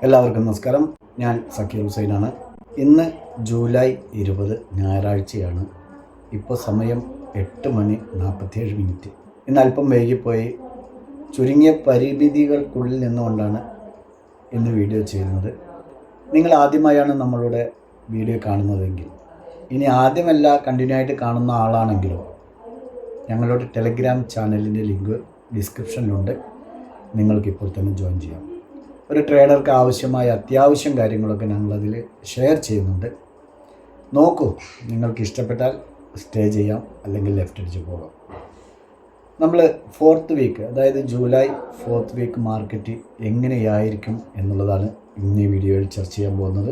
എല്ലാവർക്കും നമസ്കാരം. ഞാൻ സക്കീർ ഹുസൈനാണ്. ഇന്ന് ജൂലൈ 20 ഞായറാഴ്ചയാണ്. ഇപ്പോൾ സമയം 8:47. ഇന്ന് അല്പം വൈകിപ്പോയി. ചുരുങ്ങിയ പരിമിതികൾക്കുള്ളിൽ നിന്നുകൊണ്ടാണ് ഇന്ന് വീഡിയോ ചെയ്യുന്നത്. നിങ്ങൾ ആദ്യമായാണ് നമ്മളുടെ വീഡിയോ കാണുന്നതെങ്കിൽ, ഇനി ആദ്യമല്ല കണ്ടിന്യൂ ആയിട്ട് കാണുന്ന ആളാണെങ്കിലും, ഞങ്ങളുടെ ടെലഗ്രാം ചാനലിൻ്റെ ലിങ്ക് ഡിസ്ക്രിപ്ഷനിലുണ്ട്. നിങ്ങൾക്കിപ്പോൾ തന്നെ ജോയിൻ ചെയ്യാം. ഒരു ട്രേഡർക്ക് ആവശ്യമായ അത്യാവശ്യം കാര്യങ്ങളൊക്കെ ഞങ്ങളതിൽ ഷെയർ ചെയ്യുന്നുണ്ട്. നോക്കൂ, നിങ്ങൾക്ക് ഇഷ്ടപ്പെട്ടാൽ സ്റ്റേ ചെയ്യാം, അല്ലെങ്കിൽ ലെഫ്റ്റ് അടിച്ച് പോകാം. നമ്മൾ 4th വീക്ക്, അതായത് ജൂലൈ 4th വീക്ക് മാർക്കറ്റ് എങ്ങനെയായിരിക്കും എന്നുള്ളതാണ് ഇന്ന് ഈ വീഡിയോയിൽ ചർച്ച ചെയ്യാൻ പോകുന്നത്.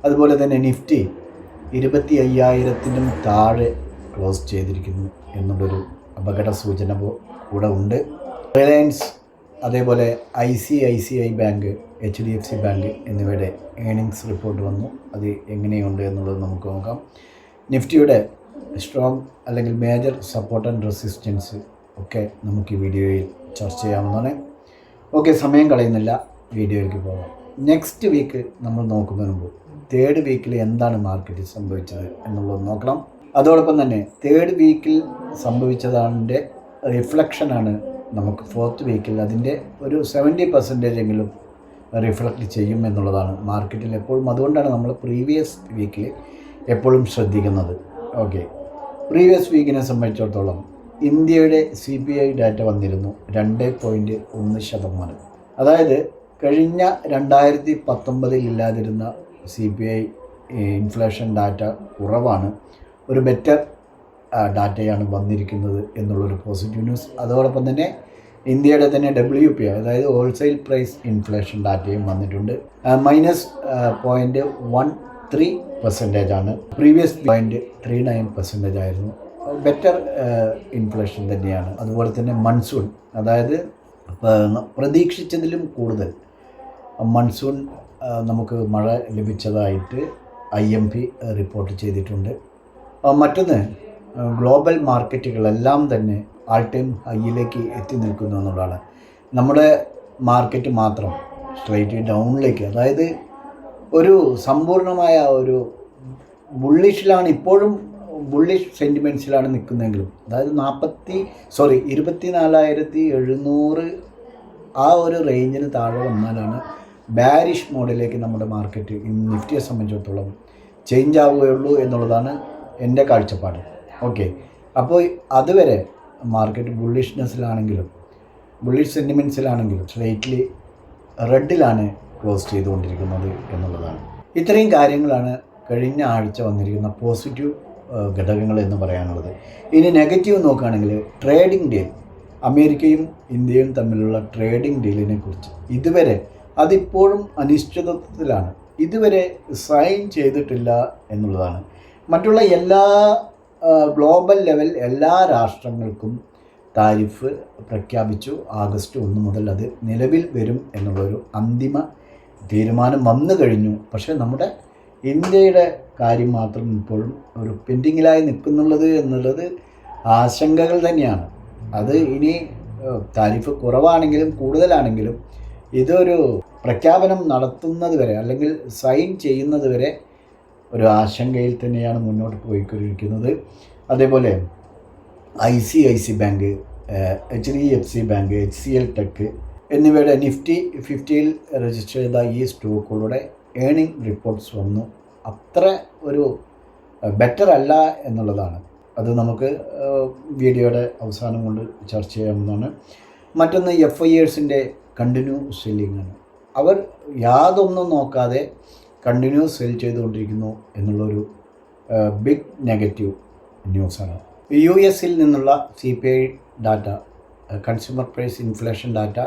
അതുപോലെ തന്നെ നിഫ്റ്റി 25,000-നും താഴെ ക്ലോസ് ചെയ്തിരിക്കുന്നു എന്നുള്ളൊരു അപകട സൂചന കൂടെ ഉണ്ട്. റിലയൻസ്, അതേപോലെ ICICI ബാങ്ക്, HDFC ബാങ്ക് എന്നിവയുടെ ഏണിങ്സ് റിപ്പോർട്ട് വന്നു. അത് എങ്ങനെയുണ്ട് എന്നുള്ളത് നമുക്ക് നോക്കാം. നിഫ്റ്റിയുടെ സ്ട്രോങ് അല്ലെങ്കിൽ മേജർ സപ്പോർട്ട് ആൻഡ് റെസിസ്റ്റൻസ് ഒക്കെ നമുക്ക് ഈ വീഡിയോയിൽ ചർച്ച ചെയ്യാവുന്നതാണ്. ഓക്കെ, സമയം കളയുന്നില്ല, വീഡിയോയിലേക്ക് പോകാം. നെക്സ്റ്റ് വീക്ക് നമ്മൾ നോക്കുന്നതിന് മുമ്പ് 3rd വീക്കിൽ എന്താണ് മാർക്കറ്റിൽ സംഭവിച്ചത് എന്നുള്ളത് നോക്കണം. അതോടൊപ്പം തന്നെ 3rd വീക്കിൽ സംഭവിച്ചതിൻ്റെ റിഫ്ലക്ഷനാണ് നമുക്ക് 4th വീക്കിൽ അതിൻ്റെ ഒരു 70% എങ്കിലും റിഫ്ലക്റ്റ് ചെയ്യും എന്നുള്ളതാണ് മാർക്കറ്റിൽ എപ്പോഴും. അതുകൊണ്ടാണ് നമ്മൾ പ്രീവിയസ് വീക്കിൽ എപ്പോഴും ശ്രദ്ധിക്കുന്നത്. ഓക്കെ, പ്രീവിയസ് വീക്കിനെ സംബന്ധിച്ചിടത്തോളം ഇന്ത്യയുടെ CPI ഡാറ്റ വന്നിരുന്നു 2.1%. അതായത് കഴിഞ്ഞ 2019 ഇല്ലാതിരുന്ന CPI ഇൻഫ്ലേഷൻ ഡാറ്റ കുറവാണ്. ഒരു ബെറ്റർ ഡാറ്റയാണ് വന്നിരിക്കുന്നത് എന്നുള്ളൊരു പോസിറ്റീവ് ന്യൂസ്. അതോടൊപ്പം തന്നെ ഇന്ത്യയുടെ തന്നെ WPI, അതായത് ഹോൾസെയിൽ പ്രൈസ് ഇൻഫ്ലേഷൻ ഡാറ്റയും വന്നിട്ടുണ്ട്. -0.13% ആണ്. പ്രീവിയസ് 0.39% ആയിരുന്നു. ബെറ്റർ ഇൻഫ്ലേഷൻ തന്നെയാണ്. അതുപോലെ തന്നെ മൺസൂൺ, അതായത് പ്രതീക്ഷിച്ചതിലും കൂടുതൽ മൺസൂൺ നമുക്ക് മഴ ലഭിച്ചതായിട്ട് IMP റിപ്പോർട്ട് ചെയ്തിട്ടുണ്ട്. മറ്റൊന്ന്, ഗ്ലോബൽ മാർക്കറ്റുകളെല്ലാം തന്നെ ആൾ ടൈം ഹൈയിലേക്ക് എത്തി നിൽക്കുന്നു എന്നുള്ളതാണ്. നമ്മുടെ മാർക്കറ്റ് മാത്രം സ്ട്രൈറ്റ് ഡൗണിലേക്ക്, അതായത് ഒരു സമ്പൂർണമായ ഒരു ബുള്ളിഷിലാണ്, ഇപ്പോഴും ബുള്ളിഷ് സെൻറ്റിമെൻറ്റ്സിലാണ് നിൽക്കുന്നതെങ്കിലും, അതായത് 24,700 ആ ഒരു റേഞ്ചിന് താഴെ വന്നാലാണ് ബാരിഷ് മോഡിലേക്ക് നമ്മുടെ മാർക്കറ്റ് നിഫ്റ്റിയെ സംബന്ധിച്ചിടത്തോളം ചേഞ്ച് ആവുകയുള്ളൂ എന്നുള്ളതാണ് എൻ്റെ കാഴ്ചപ്പാട്. ഓക്കെ, അപ്പോൾ അതുവരെ മാർക്കറ്റ് ബുള്ളിഷ്നെസ്സിലാണെങ്കിലും ബുള്ളിഷ് സെൻറ്റിമെൻറ്റ്സിലാണെങ്കിലും സ്ലൈറ്റ്ലി റെഡിലാണ് ക്ലോസ് ചെയ്തുകൊണ്ടിരിക്കുന്നത് എന്നുള്ളതാണ്. ഇത്രയും കാര്യങ്ങളാണ് കഴിഞ്ഞ ആഴ്ച വന്നിരിക്കുന്ന പോസിറ്റീവ് ഘടകങ്ങൾ എന്ന് പറയാനുള്ളത്. ഇനി നെഗറ്റീവ് നോക്കുകയാണെങ്കിൽ ട്രേഡിംഗ് ഡീൽ, അമേരിക്കയും ഇന്ത്യയും തമ്മിലുള്ള ട്രേഡിംഗ് ഡീലിനെ കുറിച്ച് ഇതുവരെ അതിപ്പോഴും അനിശ്ചിതത്വത്തിലാണ്. ഇതുവരെ സൈൻ ചെയ്തിട്ടില്ല എന്നുള്ളതാണ്. മറ്റുള്ള എല്ലാ ഗ്ലോബൽ ലെവൽ എല്ലാ രാഷ്ട്രങ്ങൾക്കും താരിഫ് പ്രഖ്യാപിച്ചു. ആഗസ്റ്റ് 1 മുതൽ അത് നിലവിൽ വരും എന്നുള്ളൊരു അന്തിമ തീരുമാനം വന്നു കഴിഞ്ഞു. പക്ഷേ നമ്മുടെ ഇന്ത്യയുടെ കാര്യം മാത്രം ഇപ്പോഴും ഒരു പെൻഡിങ്ങിലായി നിൽക്കുന്നുള്ളത് എന്നുള്ളത് ആശങ്കകൾ തന്നെയാണ്. അത് ഇനി താരിഫ് കുറവാണെങ്കിലും കൂടുതലാണെങ്കിലും ഇതൊരു പ്രഖ്യാപനം നടത്തുന്നത് വരെ, അല്ലെങ്കിൽ സൈൻ ചെയ്യുന്നത് വരെ ഒരു ആശങ്കയിൽ തന്നെയാണ് മുന്നോട്ട് പോയിക്കൊണ്ടിരിക്കുന്നത്. അതേപോലെ ICICI bank, HDFC bank, HCL tech എന്നിവയുടെ നിഫ്റ്റി 50-ൽ രജിസ്റ്റർ ചെയ്ത ഈ സ്റ്റോക്കുകളുടെ ഏണിംഗ് റിപ്പോർട്ട്സ് വന്നു. അത്ര ഒരു ബെറ്റർ അല്ല എന്നുള്ളതാണ്. അത് നമുക്ക് വീഡിയോയുടെ അവസാനം കൊണ്ട് ചർച്ച ചെയ്യാവുന്നതാണ്. മറ്റൊന്ന്, FIErsൻ്റെ കണ്ടിന്യൂ സെല്ലിംഗ് ആണ്. അവർ യാതൊന്നും നോക്കാതെ കണ്ടിന്യൂ സെൽ ചെയ്തുകൊണ്ടിരിക്കുന്നു എന്നുള്ളൊരു ബിഗ് നെഗറ്റീവ് ന്യൂസാണ്. US-ൽ നിന്നുള്ള CPI data, consumer price inflation data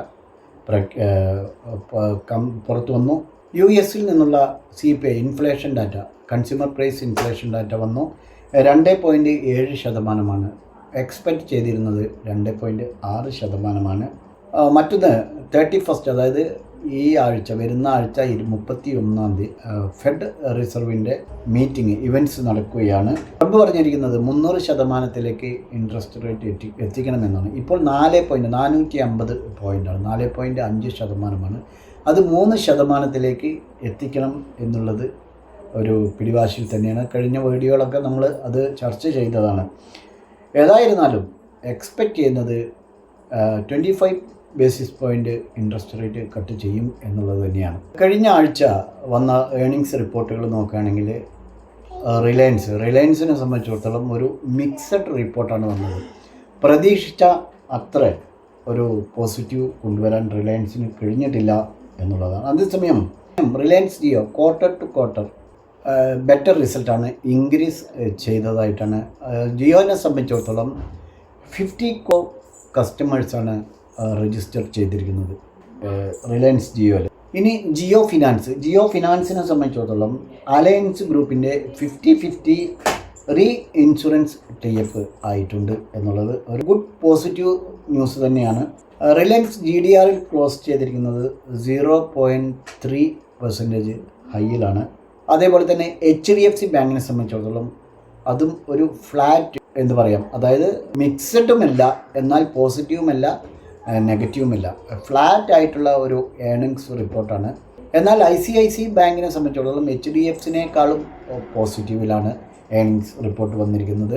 പുറത്തു വന്നു. US-ൽ നിന്നുള്ള CPI inflation data, consumer price inflation data വന്നു. 2.7%. എക്സ്പെക്റ്റ് ചെയ്തിരുന്നത് 2.6%. മറ്റൊന്ന് 31st, അതായത് ഈ ആഴ്ച, വരുന്ന ആഴ്ച 31 ഫെഡ് റിസർവിൻ്റെ മീറ്റിംഗ് ഇവൻറ്റ്സ് നടക്കുകയാണ്. ട്രംപ് പറഞ്ഞിരിക്കുന്നത് 300% ഇൻട്രസ്റ്റ് റേറ്റ് എത്തിക്കണമെന്നാണ്. ഇപ്പോൾ 450 പോയിൻ്റാണ്, 4.5%. അത് 3% എത്തിക്കണം എന്നുള്ളത് ഒരു പിടിവാശിയിൽ തന്നെയാണ്. കഴിഞ്ഞ വീഡിയോകളൊക്കെ നമ്മൾ അത് ചർച്ച ചെയ്തതാണ്. ഏതായിരുന്നാലും എക്സ്പെക്റ്റ് ചെയ്യുന്നത് 25 basis point interest rate cut ചെയ്യും എന്നുള്ളത് തന്നെയാണ്. കഴിഞ്ഞ ആഴ്ച വന്ന ഏണിങ്സ് റിപ്പോർട്ടുകൾ നോക്കുകയാണെങ്കിൽ റിലയൻസിനെ സംബന്ധിച്ചിടത്തോളം ഒരു മിക്സഡ് റിപ്പോർട്ടാണ് വന്നത്. പ്രതീക്ഷിച്ച അത്ര ഒരു പോസിറ്റീവ് കൊണ്ടുവരാൻ റിലയൻസിന് കഴിഞ്ഞിട്ടില്ല എന്നുള്ളതാണ്. അതേസമയം Reliance Jio quarter to quarter better റിസൾട്ടാണ് ഇൻക്രീസ് ചെയ്തതായിട്ടാണ്. ജിയോനെ സംബന്ധിച്ചിടത്തോളം 50 കസ്റ്റമേഴ്സാണ് രജിസ്റ്റർ ചെയ്തിരിക്കുന്നത് റിലയൻസ് ജിയോയിൽ. ഇനി ജിയോ ഫിനാൻസിനെ സംബന്ധിച്ചിടത്തോളം അലയൻസ് ഗ്രൂപ്പിൻ്റെ 50-50 റീ ഇൻഷുറൻസ് ടൈപ്പ് ആയിട്ടുണ്ട് എന്നുള്ളത് ഒരു ഗുഡ് പോസിറ്റീവ് ന്യൂസ് തന്നെയാണ്. റിലയൻസ് GDR ക്ലോസ് ചെയ്തിരിക്കുന്നത് 0.3% ഹൈയിലാണ്. അതേപോലെ തന്നെ HDFC ബാങ്കിനെ സംബന്ധിച്ചിടത്തോളം അതും ഒരു ഫ്ലാറ്റ് എന്ന് പറയാം. അതായത് മിക്സഡുമല്ല, എന്നാൽ പോസിറ്റീവുമല്ല, നെഗറ്റീവുമല്ല, ഫ്ലാറ്റ് ആയിട്ടുള്ള ഒരു ഏണിങ്സ് റിപ്പോർട്ടാണ്. എന്നാൽ ICICI ബാങ്കിനെ സംബന്ധിച്ചിടത്തോളം HDFCനേക്കാളും പോസിറ്റീവിലാണ് ഏണിങ്സ് റിപ്പോർട്ട് വന്നിരിക്കുന്നത്.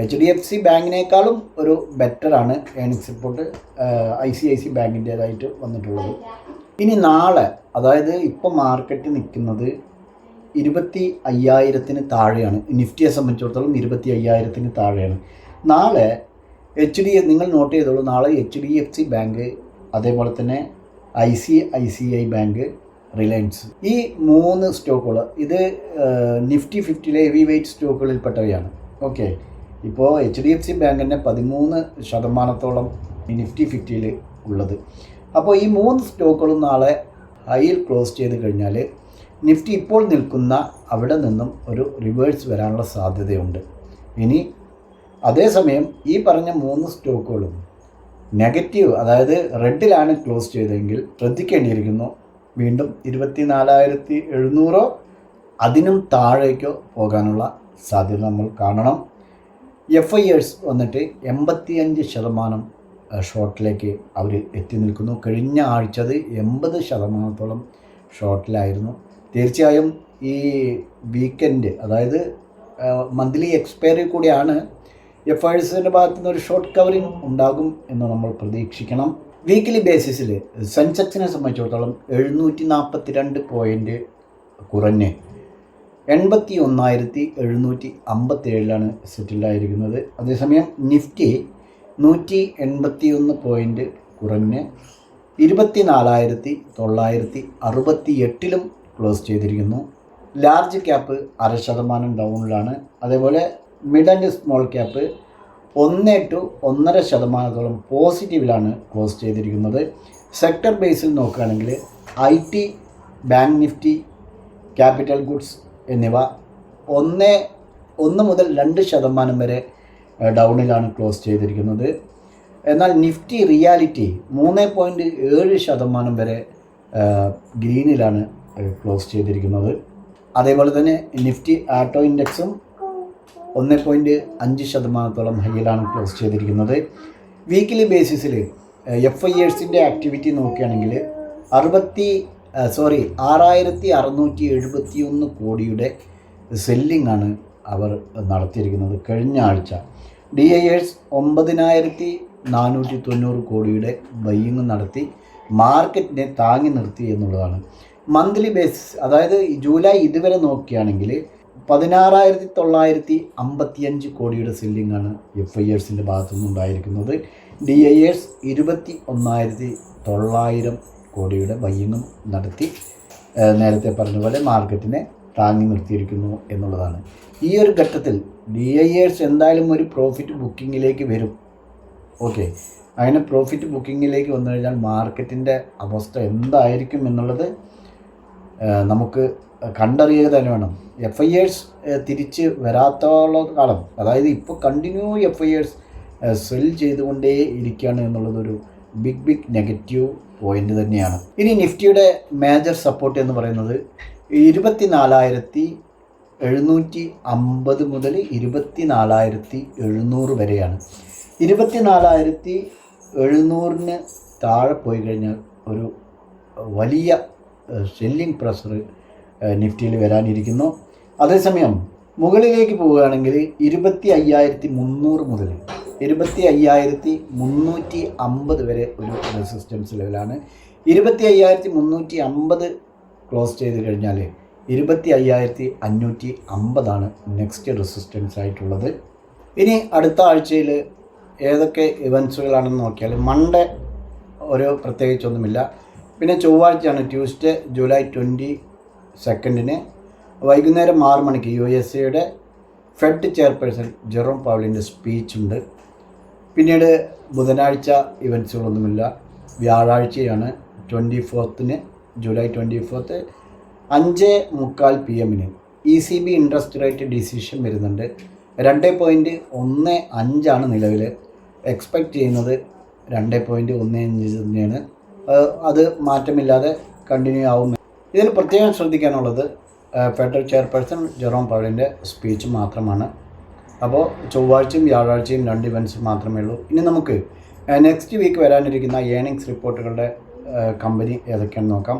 HDFC ബാങ്കിനേക്കാളും ഒരു ബെറ്ററാണ് ഏണിങ്സ് റിപ്പോർട്ട് ICICI ബാങ്കിൻ്റേതായിട്ട് വന്നിട്ടുള്ളത്. ഇനി നാളെ, അതായത് ഇപ്പോൾ മാർക്കറ്റ് നിൽക്കുന്നത് 25,000 താഴെയാണ്. നിഫ്റ്റിയെ സംബന്ധിച്ചിടത്തോളം 25,000 താഴെയാണ്. നാളെ നിങ്ങൾ നോട്ട് ചെയ്തോളൂ, നാളെ HDFC ബാങ്ക്, അതേപോലെ തന്നെ ICICI ബാങ്ക്, റിലയൻസ്, ഈ 3 സ്റ്റോക്കുകൾ ഇത് നിഫ്റ്റി 50 ഹെവി വെയ്റ്റ് സ്റ്റോക്കുകളിൽപ്പെട്ടവയാണ്. ഓക്കെ, ഇപ്പോൾ HDFC ബാങ്കിൻ്റെ 13% നിഫ്റ്റി 50 ഉള്ളത്. അപ്പോൾ ഈ 3 സ്റ്റോക്കുകളും നാളെ ഹൈയിൽ ക്ലോസ് ചെയ്ത് കഴിഞ്ഞാൽ നിഫ്റ്റി ഇപ്പോൾ നിൽക്കുന്ന അവിടെ നിന്നും ഒരു റിവേഴ്സ് വരാനുള്ള സാധ്യതയുണ്ട്. ഇനി അതേസമയം ഈ പറഞ്ഞ 3 സ്റ്റോക്കുകളും നെഗറ്റീവ്, അതായത് റെഡിലാണ് ക്ലോസ് ചെയ്തതെങ്കിൽ ശ്രദ്ധിക്കേണ്ടിയിരിക്കുന്നു. വീണ്ടും 24,700 അതിനും താഴേക്കോ പോകാനുള്ള സാധ്യത നമ്മൾ കാണണം. FIers വന്നിട്ട് 85% ഷോർട്ടിലേക്ക് അവർ എത്തി നിൽക്കുന്നു. കഴിഞ്ഞ ആഴ്ച അത് 80% ഷോർട്ടിലായിരുന്നു. തീർച്ചയായും ഈ വീക്കെൻഡ്, അതായത് മന്ത്ലി എക്സ്പയറി കൂടിയാണ്, FIersൻ്റെ ഭാഗത്തു നിന്ന് ഒരു ഷോർട്ട് കവറിങ് ഉണ്ടാകും എന്ന് നമ്മൾ പ്രതീക്ഷിക്കണം. വീക്കിലി ബേസിസിൽ സെൻസെക്സിനെ സംബന്ധിച്ചിടത്തോളം 742 പോയിൻ്റ് കുറഞ്ഞ് 81,757 സെറ്റിലായിരിക്കുന്നത്. അതേസമയം നിഫ്റ്റി 181 പോയിൻ്റ് കുറഞ്ഞ് 24,968 ക്ലോസ് ചെയ്തിരിക്കുന്നു. ലാർജ് ക്യാപ്പ് 0.5% ഡൗണിലാണ്. അതേപോലെ mid and small cap 1 to 1.5% പോസിറ്റീവിലാണ് ക്ലോസ് ചെയ്തിരിക്കുന്നത്. സെക്ടർ ബേസിൽ നോക്കുകയാണെങ്കിൽ IT, bank Nifty, capital goods എന്നിവ 1 മുതൽ 2% വരെ ഡൗണിലാണ് ക്ലോസ് ചെയ്തിരിക്കുന്നത്. എന്നാൽ നിഫ്റ്റി റിയാലിറ്റി 3.7% വരെ ഗ്രീനിലാണ് ക്ലോസ് ചെയ്തിരിക്കുന്നത്. അതേപോലെ തന്നെ നിഫ്റ്റി ആട്ടോ ഇൻഡെക്സും 1.5% ഹൈയിലാണ് ക്ലോസ് ചെയ്തിരിക്കുന്നത്. വീക്കിലി ബേസിസിൽ FIersൻ്റെ ആക്ടിവിറ്റി നോക്കുകയാണെങ്കിൽ 6,671 കോടിയുടെ സെല്ലിംഗ് ആണ് അവർ നടത്തിയിരിക്കുന്നത് കഴിഞ്ഞ ആഴ്ച. DIers 9,490 കോടിയുടെ ബൈയിങ് നടത്തി മാർക്കറ്റിനെ താങ്ങി നിർത്തി എന്നുള്ളതാണ്. മന്ത്ലി ബേസിസ്, അതായത് ജൂലൈ ഇതുവരെ നോക്കുകയാണെങ്കിൽ 16,955 കോടിയുടെ സെല്ലിംഗ് ആണ് FIersൻ്റെ ഭാഗത്തുനിന്ന് ഉണ്ടായിരിക്കുന്നത്. DIers 21,900 കോടിയുടെ ബൈയിങ്ങും നടത്തി നേരത്തെ പറഞ്ഞ പോലെ മാർക്കറ്റിനെ താങ്ങി നിർത്തിയിരിക്കുന്നു എന്നുള്ളതാണ്. ഈ ഒരു ഘട്ടത്തിൽ DIers എന്തായാലും ഒരു പ്രോഫിറ്റ് ബുക്കിങ്ങിലേക്ക് വരും. ഓക്കെ, അങ്ങനെ പ്രോഫിറ്റ് ബുക്കിങ്ങിലേക്ക് വന്നു കഴിഞ്ഞാൽ മാർക്കറ്റിൻ്റെ അവസ്ഥ എന്തായിരിക്കും എന്നുള്ളത് നമുക്ക് കണ്ടറിയുക തന്നെ വേണം. FIers തിരിച്ച് വരാത്തോളം കാലം, അതായത് ഇപ്പോൾ കണ്ടിന്യൂ FIers സെൽ ചെയ്തുകൊണ്ടേ ഇരിക്കുകയാണ് എന്നുള്ളതൊരു ബിഗ് നെഗറ്റീവ് പോയിന്റ് തന്നെയാണ്. ഇനി നിഫ്റ്റിയുടെ മേജർ സപ്പോർട്ട് എന്ന് പറയുന്നത് 24,750 മുതൽ 24,700 വരെയാണ്. 24,700 താഴെ പോയി കഴിഞ്ഞാൽ ഒരു വലിയ സെല്ലിംഗ് പ്രഷർ നിഫ്റ്റിയിൽ വരാനിരിക്കുന്നു. അതേസമയം മുകളിലേക്ക് പോവുകയാണെങ്കിൽ 25,300 മുതൽ 25,350 വരെ ഒരു റെസിസ്റ്റൻസ് ലെവലാണ്. 25,350 ക്ലോസ് ചെയ്ത് കഴിഞ്ഞാൽ 25,550 നെക്സ്റ്റ് റെസിസ്റ്റൻസ് ആയിട്ടുള്ളത്. ഇനി അടുത്ത ആഴ്ചയിൽ ഏതൊക്കെ ഇവൻസുകളാണെന്ന് നോക്കിയാൽ മൺഡേ ഒരു പ്രത്യേകിച്ചൊന്നുമില്ല. പിന്നെ ചൊവ്വാഴ്ചയാണ് ട്യൂസ്ഡേ ജൂലൈ 22 വൈകുന്നേരം 6 മണിക്ക് USA ഫെഡ് ചെയർപേഴ്സൺ ജെറോം പവലിൻ്റെ സ്പീച്ചുണ്ട്. പിന്നീട് ബുധനാഴ്ച ഇവൻസുകളൊന്നുമില്ല. വ്യാഴാഴ്ചയാണ് 24 July 24 5:45 PM ECB interest rate decision വരുന്നുണ്ട്. 2.15 നിലവിൽ. എക്സ്പെക്റ്റ് ചെയ്യുന്നത് 2.15 തന്നെയാണ്. അത് മാറ്റമില്ലാതെ കണ്ടിന്യൂ ആവും. ഇതിൽ പ്രത്യേകം ശ്രദ്ധിക്കാനുള്ളത് ഫെഡറൽ ചെയർപേഴ്സൺ ജെറോം പവലിൻ്റെ സ്പീച്ച് മാത്രമാണ്. അപ്പോൾ ചൊവ്വാഴ്ചയും വ്യാഴാഴ്ചയും 2 ഇവൻറ്റ്സ് മാത്രമേ ഉള്ളൂ. ഇനി നമുക്ക് നെക്സ്റ്റ് വീക്ക് വരാനിരിക്കുന്ന ഏർണിങ്സ് റിപ്പോർട്ടുകളുടെ കമ്പനി ഏതൊക്കെയാണെന്ന് നോക്കാം.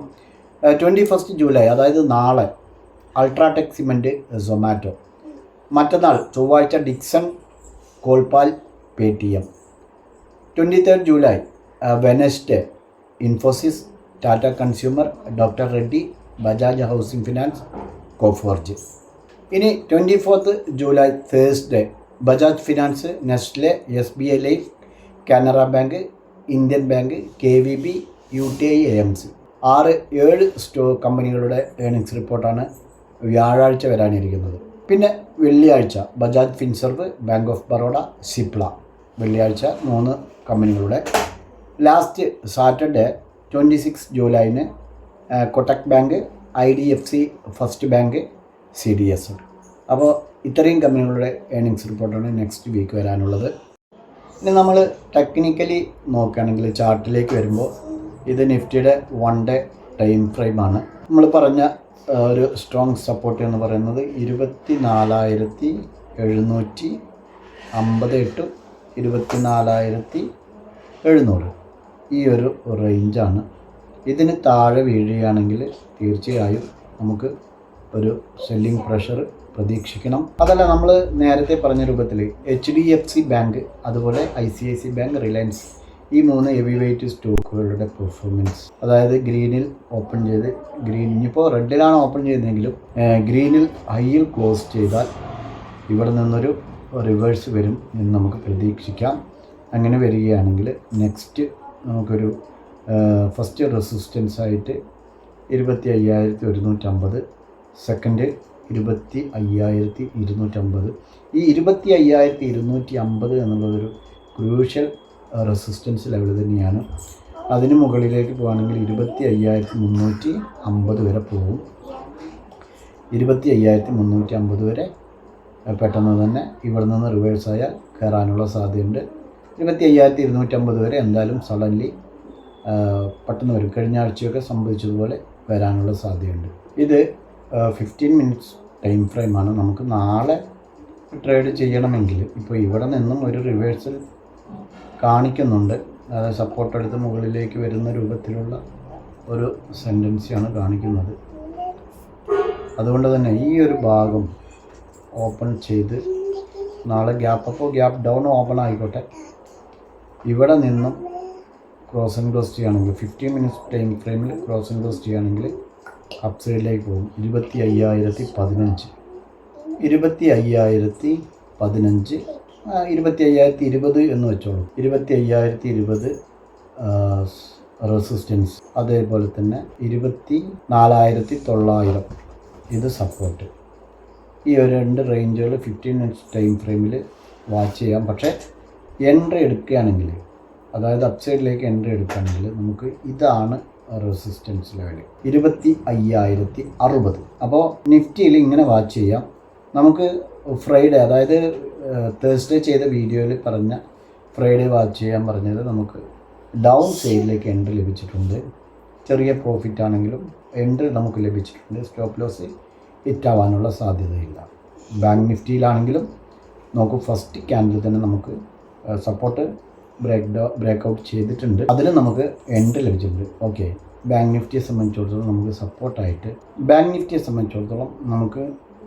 21 ജൂലൈ അതായത് നാളെ അൾട്രാടെക് സിമെൻറ്റ്, സൊമാറ്റോ. മറ്റന്നാൾ ചൊവ്വാഴ്ച Dixon, Colpal, Paytm. 23 July Wednesday Infosys, Tata Consumer, doctor Reddy, Bajaj Housing Finance, Coforge. ഇനി 24 July Thursday Bajaj Finance, Nestle, SBI Life, Canara Bank, Indian Bank, KVB, UTI AMC. 6-7 കമ്പനികളുടെ ഏർണിങ്സ് റിപ്പോർട്ടാണ് വ്യാഴാഴ്ച വരാനിരിക്കുന്നത്. പിന്നെ വെള്ളിയാഴ്ച ബജാജ് ഫിൻസർവ്, ബാങ്ക് ഓഫ് ബറോഡ, സിപ്ല. വെള്ളിയാഴ്ച 3 കമ്പനികളുടെ. ലാസ്റ്റ് സാറ്റർഡേ 26 ജൂലൈന് Kotak Bank, IDFC First Bank, CDS. അപ്പോൾ ഇത്രയും കമ്പനികളുടെ ഏർണിങ്സ് റിപ്പോർട്ടാണ് നെക്സ്റ്റ് വീക്ക് വരാനുള്ളത്. ഇനി നമ്മൾ ടെക്നിക്കലി നോക്കുകയാണെങ്കിൽ ചാർട്ടിലേക്ക് വരുമ്പോൾ ഇത് നിഫ്റ്റിയുടെ 1 ഡേ ടൈം ഫ്രെയിമാണ്. നമ്മൾ പറഞ്ഞ ഒരു സ്ട്രോങ് സപ്പോർട്ട് എന്ന് പറയുന്നത് 24,750 to 24,700 ഈ ഒരു റേഞ്ചാണ്. ഇതിന് താഴെ വീഴുകയാണെങ്കിൽ തീർച്ചയായും നമുക്ക് ഒരു സെല്ലിംഗ് പ്രഷർ പ്രതീക്ഷിക്കണം. അതല്ല, നമ്മൾ നേരത്തെ പറഞ്ഞ രൂപത്തിൽ HDFC ബാങ്ക്, അതുപോലെ ICICI ബാങ്ക്, റിലയൻസ്, ഈ 3 ഹെവി വെയിറ്റ് സ്റ്റോക്കുകളുടെ പെർഫോമൻസ്, അതായത് ഗ്രീനിൽ ഓപ്പൺ ചെയ്ത് ഇനിയിപ്പോൾ റെഡിലാണ് ഓപ്പൺ ചെയ്യുന്നതെങ്കിലും ഗ്രീനിൽ ഹൈയിൽ ക്ലോസ് ചെയ്താൽ ഇവിടെ നിന്നൊരു റിവേഴ്സ് വരും എന്ന് നമുക്ക് പ്രതീക്ഷിക്കാം. അങ്ങനെ വരികയാണെങ്കിൽ നെക്സ്റ്റ് നമുക്കൊരു ഫസ്റ്റ് റെസിസ്റ്റൻസ് ആയിട്ട് 25,150, സെക്കൻഡ് 25,250. ഈ 25,250 എന്നുള്ളതൊരു ക്രൂഷ്യൽ റെസിസ്റ്റൻസ് ലെവൽ തന്നെയാണ്. അതിന് മുകളിലേക്ക് പോകുകയാണെങ്കിൽ 25,350 വരെ പോകും. 25,350 വരെ പെട്ടെന്ന് തന്നെ ഇവിടെ നിന്ന് റിവേഴ്സായാൽ കയറാനുള്ള സാധ്യതയുണ്ട്. 25,250 വരെ എന്തായാലും സഡൻലി പെട്ടെന്ന് വരും. കഴിഞ്ഞ ആഴ്ചയൊക്കെ സംഭവിച്ചതുപോലെ വരാനുള്ള സാധ്യതയുണ്ട്. ഇത് 15 മിനിറ്റ്സ് ടൈം ഫ്രെയിമാണ്. നമുക്ക് നാളെ ട്രേഡ് ചെയ്യണമെങ്കിൽ ഇപ്പോൾ ഇവിടെ നിന്നും ഒരു റിവേഴ്സൽ കാണിക്കുന്നുണ്ട്. അതായത് സപ്പോർട്ട് എടുത്ത് മുകളിലേക്ക് വരുന്ന രൂപത്തിലുള്ള ഒരു സെൻറ്റൻസിയാണ് കാണിക്കുന്നത്. അതുകൊണ്ട് തന്നെ ഈ ഒരു ഭാഗം ഓപ്പൺ ചെയ്ത് നാളെ ഗ്യാപ്പ് അപ്പോൾ ഗ്യാപ്പ് ഡൗൺ ഓപ്പൺ ആയിക്കോട്ടെ, ഇവിടെ നിന്നും ക്രോസ് ആൻഡ് ക്ലോസ് ചെയ്യുകയാണെങ്കിൽ 15 മിനിറ്റ്സ് ടൈം ഫ്രെയിമിൽ ക്രോസ് ആൻഡ് ക്ലോസ് ചെയ്യുകയാണെങ്കിൽ അപ്പ് സൈഡിലേക്ക് പോകും. 25,015, 25,015, 25,020 എന്ന് വെച്ചോളൂ. 25,020 റെസിസ്റ്റൻസ്, അതേപോലെ തന്നെ 24,900 ഇത് സപ്പോർട്ട്. ഈ ഒരു 2 റേഞ്ചുകൾ 15 മിനിറ്റ്സ് ടൈം ഫ്രെയിമിൽ വാച്ച് ചെയ്യാം. പക്ഷേ എൻട്രി എടുക്കുകയാണെങ്കിൽ, അതായത് അപ്സൈഡിലേക്ക് എൻട്രി എടുക്കുകയാണെങ്കിൽ നമുക്ക് ഇതാണ് റെസിസ്റ്റൻസ് ലെവൽ 25,060. അപ്പോൾ നിഫ്റ്റിയിൽ ഇങ്ങനെ വാച്ച് ചെയ്യാം. നമുക്ക് ഫ്രൈഡേ, അതായത് തേഴ്സ്ഡേ ചെയ്ത വീഡിയോയിൽ പറഞ്ഞ ഫ്രൈഡേ വാച്ച് ചെയ്യാൻ പറഞ്ഞത് നമുക്ക് ഡൗൺ സൈഡിലേക്ക് എൻട്രി ലഭിച്ചിട്ടുണ്ട്. ചെറിയ പ്രോഫിറ്റ് ആണെങ്കിലും എൻട്രി നമുക്ക് ലഭിച്ചിട്ടുണ്ട്. സ്റ്റോപ്പ് ലോസ് ഹിറ്റാവാനുള്ള സാധ്യതയില്ല. ബാങ്ക് നിഫ്റ്റിയിലാണെങ്കിലും നമുക്ക് ഫസ്റ്റ് ക്യാൻഡിൽ തന്നെ നമുക്ക് സപ്പോർട്ട് ബ്രേക്ക് ഔട്ട് ചെയ്തിട്ടുണ്ട്. അതിൽ നമുക്ക് എൻട്രി ലഭിച്ചിട്ടുണ്ട്. ഓക്കെ, ബാങ്ക് നിഫ്റ്റിയെ സംബന്ധിച്ചിടത്തോളം നമുക്ക് സപ്പോർട്ടായിട്ട് ബാങ്ക് നിഫ്റ്റിയെ സംബന്ധിച്ചിടത്തോളം നമുക്ക്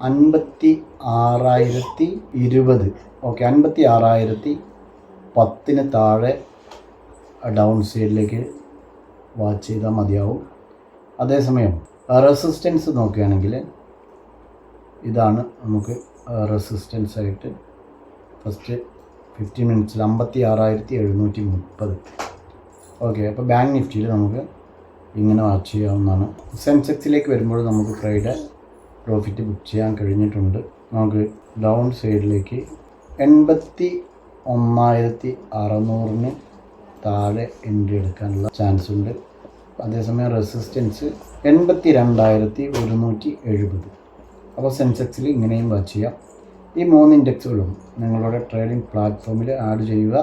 56,020 ഓക്കെ 56,010 താഴെ ഡൗൺ സൈഡിലേക്ക് വാച്ച് ചെയ്താൽ മതിയാവും. അതേസമയം റെസിസ്റ്റൻസ് നോക്കുകയാണെങ്കിൽ ഇതാണ് നമുക്ക് റെസിസ്റ്റൻസ് ആയിട്ട് ഫസ്റ്റ് 15 മിനിറ്റ്സിൽ 56,730. ഓക്കെ, അപ്പോൾ ബാങ്ക് നിഫ്റ്റിയിൽ നമുക്ക് ഇങ്ങനെ വാച്ച് ചെയ്യാവുന്നതാണ്. സെൻസെക്സിലേക്ക് വരുമ്പോൾ നമുക്ക് ഫ്രൈഡേ പ്രോഫിറ്റ് ബുക്ക് ചെയ്യാൻ കഴിഞ്ഞിട്ടുണ്ട്. നമുക്ക് ഡൗൺ സൈഡിലേക്ക് 81,600 താഴെ എൻട്രി എടുക്കാനുള്ള ചാൻസ് ഉണ്ട്. അതേസമയം റെസിസ്റ്റൻസ് 82,170. അപ്പോൾ സെൻസെക്സിൽ ഇങ്ങനെയും വാച്ച് ചെയ്യാം. ഈ 3 ഇൻഡെക്സുകളും നിങ്ങളുടെ ട്രേഡിംഗ് പ്ലാറ്റ്ഫോമിൽ ആഡ് ചെയ്യുക.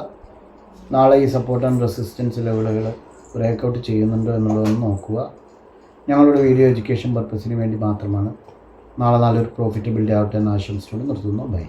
നാളെ ഈ സപ്പോർട്ട് ആൻഡ് റെസിസ്റ്റൻസ് ലെവലുകൾ ബ്രേക്കൗട്ട് ചെയ്യുന്നുണ്ടോ എന്നുള്ളതൊന്ന് നോക്കുക. ഞങ്ങളുടെ വീഡിയോ എഡ്യൂക്കേഷൻ പർപ്പസിന് വേണ്ടി മാത്രമാണ്. നാളെ നല്ലൊരു പ്രോഫിറ്റബിലിറ്റി ആവട്ടെ എന്ന് ആശംസിച്ചുകൊണ്ട് നിർത്തുന്നു. ബൈ.